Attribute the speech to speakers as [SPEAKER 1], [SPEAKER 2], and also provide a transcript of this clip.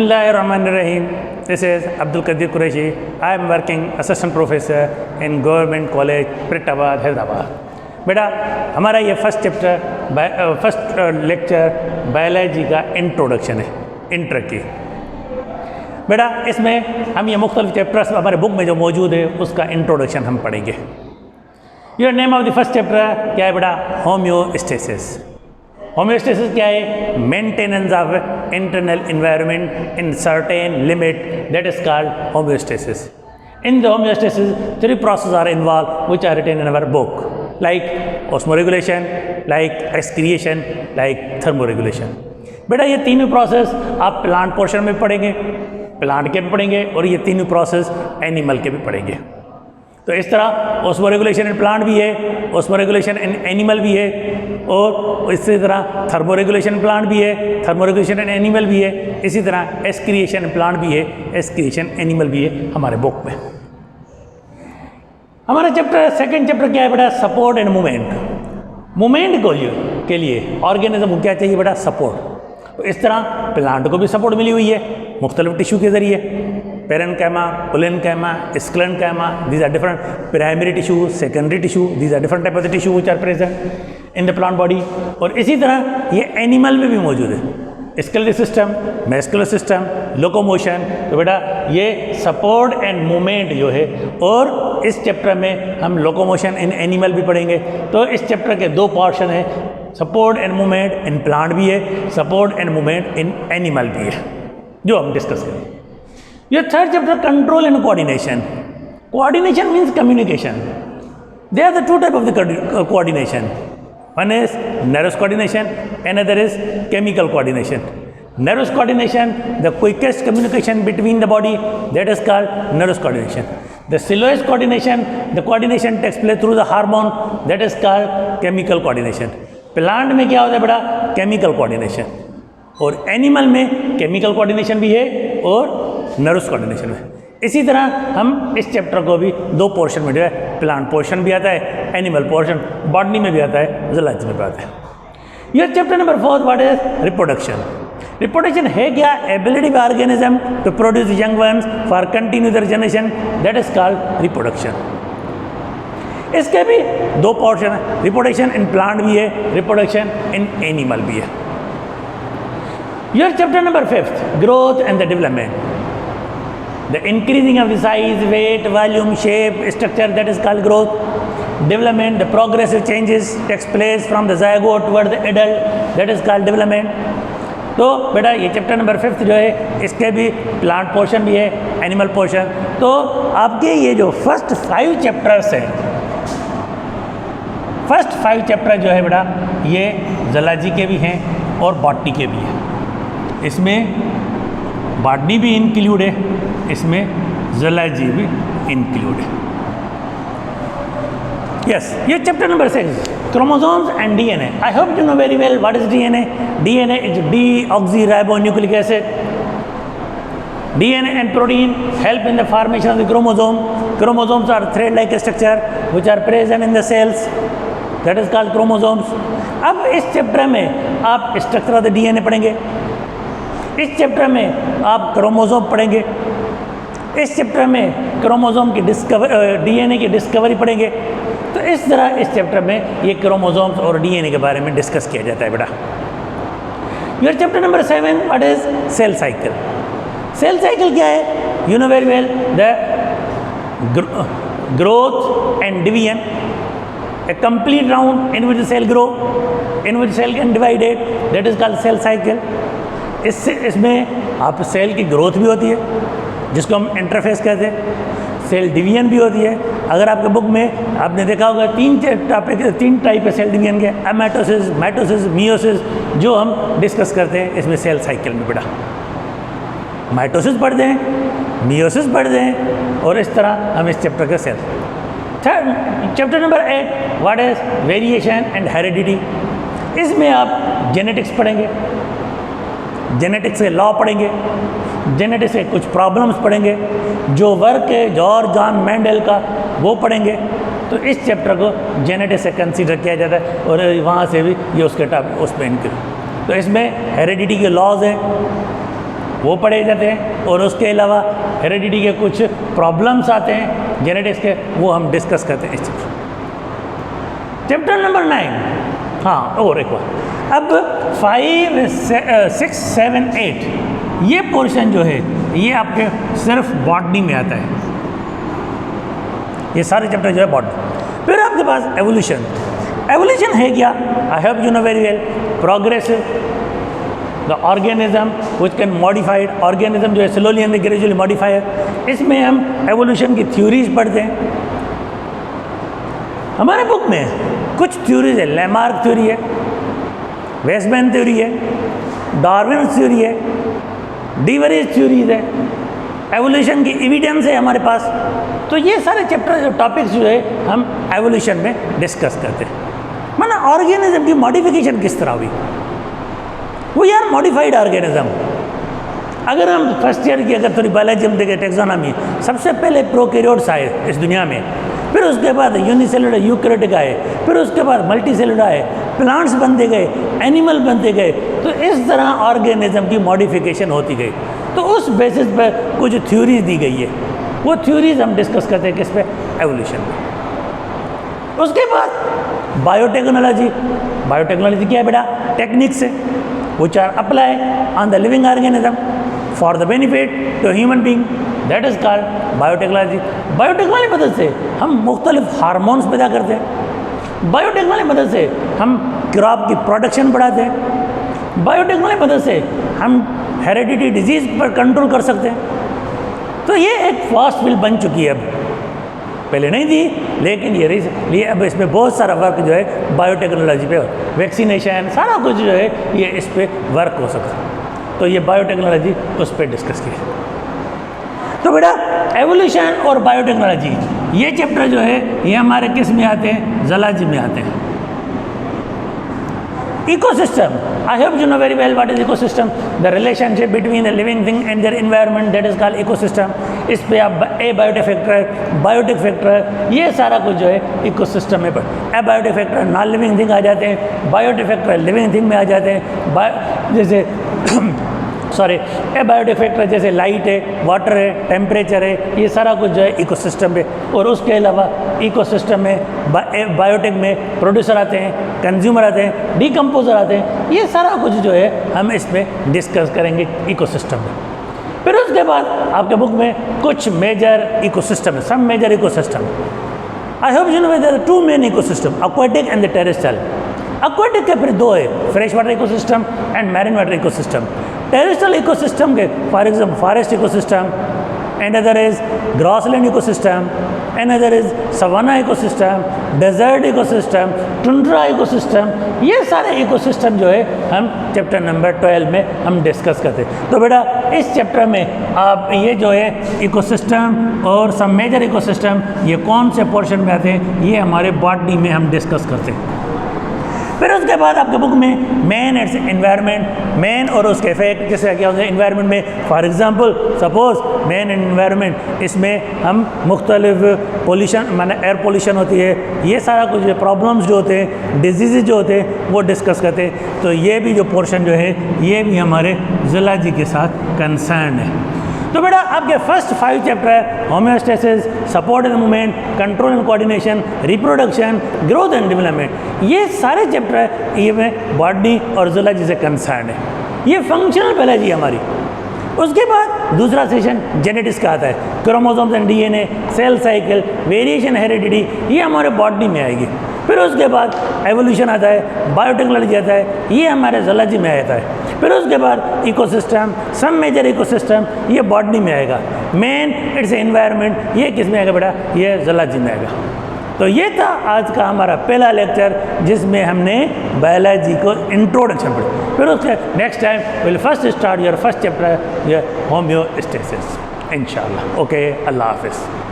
[SPEAKER 1] Bismillahirrahmanirrahim. This is Abdul Qadir Qureshi. I am working assistant professor in Government College, Prittabad, Hyderabad. बेटा हमारा ये first lecture biology का introduction है, intro की। बेटा इसमें हम ये मुख्तलिफ चैप्टर्स हमारे बुक में जो मौजूद है उसका इंट्रोडक्शन हम पढ़ेंगे। Your name of the first chapter क्या है बेटा? होम्योस्टेसिस। होम्योस्टेसिस क्या है? Maintenance of internal environment in certain limit, that is called homeostasis. In the homeostasis 3 processes are involved which are written in our book, like osmoregulation, like excretion, like thermoregulation। बेटा ये तीनों process आप plant portion में पढ़ेंगे, plant के भी पढ़ेंगे और ये तीनों प्रोसेस एनिमल के भी पढ़ेंगे। तो इस तरह ऑस्मोरेगुलेशन इन प्लांट भी है, ऑस्मोरेगुलेशन इन एनिमल भी है, और इसी तरह थर्मोरेगुलेशन प्लांट भी है, थर्मोरेगुलेशन इन एनिमल भी है, इसी तरह एक्सक्रिएशन प्लांट भी है, एक्सक्रिएशन एनिमल भी है हमारे बुक में। हमारा सेकंड चैप्टर क्या है बेटा? Support and movement. मूवमेंट के लिए ऑर्गेनिज्म को क्या चाहिए बेटा? सपोर्ट। तो इस तरह प्लांट को भी सपोर्ट मिली हुई है मुख्तलिफ टिश्यू के ज़रिए, parenchyma, collenchyma, sclerenchyma, these are different primary tissue, secondary tissue, these are different type of the tissue which are present in the plant body. और इसी तरह ये एनिमल में भी मौजूद है, skeletal system, muscular system, locomotion. तो बेटा ये सपोर्ट एंड मूवमेंट जो है, और इस चैप्टर में हम लोकोमोशन इन एनिमल भी पढ़ेंगे। तो इस चैप्टर के 2 पोर्शन है, support and movement in plant भी है, support and movement in animal भी है, जो हम डिस्कस करेंगे। Your third chapter, control and coordination. Coordination means communication. There are the 2 types of the coordination. One is nervous coordination, another is chemical coordination. Nervous coordination, the quickest communication between the body, that is called nervous coordination. The slowest coordination, the coordination takes place through the hormone, that is called chemical coordination. Plant में क्या होता है बेटा? Chemical coordination. और animal में chemical coordination भी है और नर्वस कोऑर्डिनेशन में। इसी तरह हम इस चैप्टर को भी 2 पोर्शन में जो है, प्लांट पोर्शन भी आता है, एनिमल पोर्शन बॉटनी में भी आता है, जूलॉजी में भी आता है। यह chapter number 4, what is reproduction. Reproduction है क्या? Ability of organism to produce young ones for continue their generation, that is called reproduction. इसके भी 2 पोर्शन है, रिप्रोडक्शन इन प्लांट भी है, रिप्रोडक्शन इन एनिमल भी है। Your chapter number 5, growth and the development. The increasing of the size, weight, volume, shape, structure, that is called growth. Development, the progressive changes takes place from the zygote toward the adult, that is called development. तो बेटा ये chapter number 5 जो है, इसके भी plant portion भी है, animal portion. तो आपके ये जो फर्स्ट 5 चैप्टर्स हैं, फर्स्ट 5 चैप्टर जो है बेटा, ये जूलॉजी के भी हैं और बॉटनी के भी हैं। इसमें बॉटनी भी इंक्लूड है, इसमें जूलॉजी भी इंक्लूड है। यस, ये chapter number 6, chromosomes and DNA. I hope you know very well what is DNA. DNA is deoxyribonucleic acid. DNA and protein help in the formation of the chromosome. Chromosomes are thread like structure which are present in the cells, that is called chromosomes. अब इस chapter में आप structure of the DNA पढ़ेंगे, इस chapter में आप chromosome पढ़ेंगे, इस चैप्टर में क्रोमोसोम की डीएनए की डिस्कवरी पढ़ेंगे। तो इस तरह इस चैप्टर में ये क्रोमोसोम्स और डीएनए के बारे में डिस्कस किया जाता है बेटा। Your chapter number 7, what is cell cycle. Cell cycle क्या है? You know very well, the growth and division, a complete round in which the cell grow, in which cell can divided, that is called cell cycle। इसमें आप cell की growth भी होती है, जिसको हम इंटरफेस कहते हैं, सेल डिवीजन भी होती है। अगर आपके बुक में आपने देखा होगा 3 टाइप है सेल डिवीजन के, एमाटोसिस, माइटोसिस, मियोसिस, जो हम डिस्कस करते हैं इसमें सेल साइकिल में बेटा। माइटोसिस पढ़ते हैं, मियोसिस पढ़ते हैं, और इस तरह हम इस चैप्टर के cell. Third chapter number 8, what is variation and heredity. इसमें आप जेनेटिक्स पढ़ेंगे, जेनेटिक्स के लॉ पढ़ेंगे, जेनेटिक्स के कुछ प्रॉब्लम्स पढ़ेंगे, जो वर्क है जॉर्ज जॉन मेंडल का वो पढ़ेंगे। तो इस चैप्टर को जेनेटिक्स से कंसीडर किया जाता है, और वहाँ से भी ये उसके टॉप उस पर इनके। तो इसमें हेरिडिटी के लॉज हैं, वो पढ़े जाते हैं, और उसके अलावा हेरिडिटी के कुछ प्रॉब्लम्स आते हैं जेनेटिक्स के, वो हम डिस्कस करते हैं इस चैप्टर नंबर 9। हाँ, और एक बार अब 5, 6, 7, 8 ये पोर्शन जो है ये आपके सिर्फ बॉटनी में आता है, ये सारे चैप्टर जो है बॉटनी। फिर आपके पास एवोल्यूशन। एवोल्यूशन है क्या? आई hope you know very well. Progressive the organism which can modified, organism जो है स्लोली एंड ग्रेजुअली मॉडिफाइड। इसमें हम एवोल्यूशन की थ्योरीज पढ़ते हैं। हमारे बुक में कुछ थ्योरीज है, लैमार्क थ्योरी है, वेस्टमैन थ्योरी है, डार्विन थ्योरी है, डीवरीज थ्योरीज है, एवोल्यूशन की एविडेंस है हमारे पास। तो ये सारे चैप्टर जो टॉपिक्स जो है हम एवोल्यूशन में डिस्कस करते हैं। माना ऑर्गेनिज्म की मॉडिफिकेशन किस तरह हुई, वो यार मॉडिफाइड ऑर्गेनिज्म। अगर हम फर्स्ट ईयर की अगर थोड़ी बायोलॉजी हम देखें, टेक्सोनॉमी, सबसे पहले प्रोकैरियोट्स आए इस दुनिया में, फिर उसके बाद यूनिसेलुलर यूकैरियोटिक आए, फिर उसके बाद मल्टीसेलुलर आए, प्लांट्स बनते गए, एनिमल बनते गए। तो इस तरह ऑर्गेनिज्म की मॉडिफिकेशन होती गई। तो उस बेसिस पर कुछ थ्योरीज दी गई है, वो थ्योरीज हम डिस्कस करते हैं किस पे? एवोल्यूशन में। उसके बाद बायोटेक्नोलॉजी। बायोटेक्नोलॉजी क्या है बेटा? टेक्निक्स है which are applied on the living organism for the benefit to human being, that is called biotechnology. Biotechnology की मदद से हम मुख्तलिफ हार्मोन्स पैदा करते हैं, बायोटेक्नोलॉजी की मदद से हम क्रॉप की प्रोडक्शन बढ़ाते हैं, बायोटेक्नोलॉजी की मदद से हम हेरिडिटी डिजीज़ पर कंट्रोल कर सकते हैं। तो ये एक फास्ट फील्ड बन चुकी है, अब पहले नहीं थी, लेकिन ये अब इसमें बहुत सारा वर्क जो है बायोटेक्नोलॉजी पे, वैक्सीनेशन, सारा कुछ जो है ये इस पे वर्क हो सकता है। तो ये बायोटेक्नोलॉजी उस पर डिस्कस की। तो बेटा एवोल्यूशन और बायोटेक्नोलॉजी ये चैप्टर जो है ये हमारे किस में आते हैं? ज़ूलॉजी में आते हैं। Ecosystem. I hope you know very well what is ecosystem. The relationship between the living thing and their environment, that is called ecosystem. इस पे आप एबायोटिक फैक्टर, बायोटिक फैक्टर, ये सारा कुछ जो है इकोसिस्टम में पढ़। Abiotic factor non living thing आ जाते हैं, बायोटिक फैक्टर लिविंग थिंग में आ जाते हैं। जैसे सॉरी, एबायोटिक फैक्टर जैसे लाइट है, वाटर है, टेम्परेचर है, ये सारा कुछ जो है इकोसिस्टम पे। और उसके अलावा इकोसिस्टम में बायोटिक में प्रोड्यूसर आते हैं, कंज्यूमर आते हैं, डीकम्पोजर आते हैं। ये सारा कुछ जो है हम इसमें डिस्कस करेंगे इकोसिस्टम में। फिर उसके बाद आपके बुक में कुछ मेजर इकोसिस्टम है, some major ecosystem. I hope you know there are two main ecosystem, aquatic and the terrestrial. Aquatic के फिर दो है, fresh water ecosystem and marine water ecosystem. Terrestrial ecosystem के for example forest ecosystem, and other is grassland ecosystem, and other is savanna ecosystem, desert ecosystem, tundra ecosystem. ये सारे ecosystem जो है हम चैप्टर नंबर 12 में हम डिस्कस करते हैं। तो बेटा इस चैप्टर में आप ये जो है इकोसिस्टम और सब मेजर इकोसिस्टम ये कौन से पोर्शन में आते हैं, ये हमारे बॉटनी में हम डिस्कस करते हैं। फिर उसके बाद आपके बुक में मैन एंड एनवायरनमेंट, मैन और उसके इफेक्ट कैसे क्या होते हैं एनवायरनमेंट में। For example suppose man and environment, इसमें हम मुख्तलिफ पोल्यूशन माने एयर पोल्यूशन होती है, ये सारा कुछ प्रॉब्लम्स जो होते हैं, डिजीज़ जो होते हैं वो डिस्कस करते हैं। तो ये भी जो पोर्शन जो है ये भी हमारे ज़ूलॉजी के साथ कंसर्न है। तो बेटा आपके फर्स्ट 5 चैप्टर है homeostasis, support and movement, control and coordination, reproduction, growth and development. ये सारे चैप्टर ये में बॉटनी और ज़ूलॉजी से कंसर्न है। ये फंक्शनल बायोलॉजी हमारी। उसके बाद दूसरा सेशन जेनेटिक्स का आता है, chromosomes and DNA, cell cycle, variation, heredity, ये हमारे बॉटनी में आएगी। फिर उसके बाद एवोल्यूशन आता है, बायोटेक्नोलॉजी आता है, ये हमारे ज़ूलॉजी में आता है। फिर उसके बाद इकोसिस्टम, सम मेजर इकोसिस्टम, ये बॉटनी में आएगा। मेन इट्स एनवायरनमेंट, ये किस में आएगा बेटा? ये ज़ूलॉजी में आएगा। तो ये था आज का हमारा पहला लेक्चर जिसमें हमने बायोलॉजी को इंट्रोडक्शन पढ़ी। फिर उसके next time will first start your first chapter, your homeostasis इंशाल्लाह। ओके, अल्लाह हाफिज़।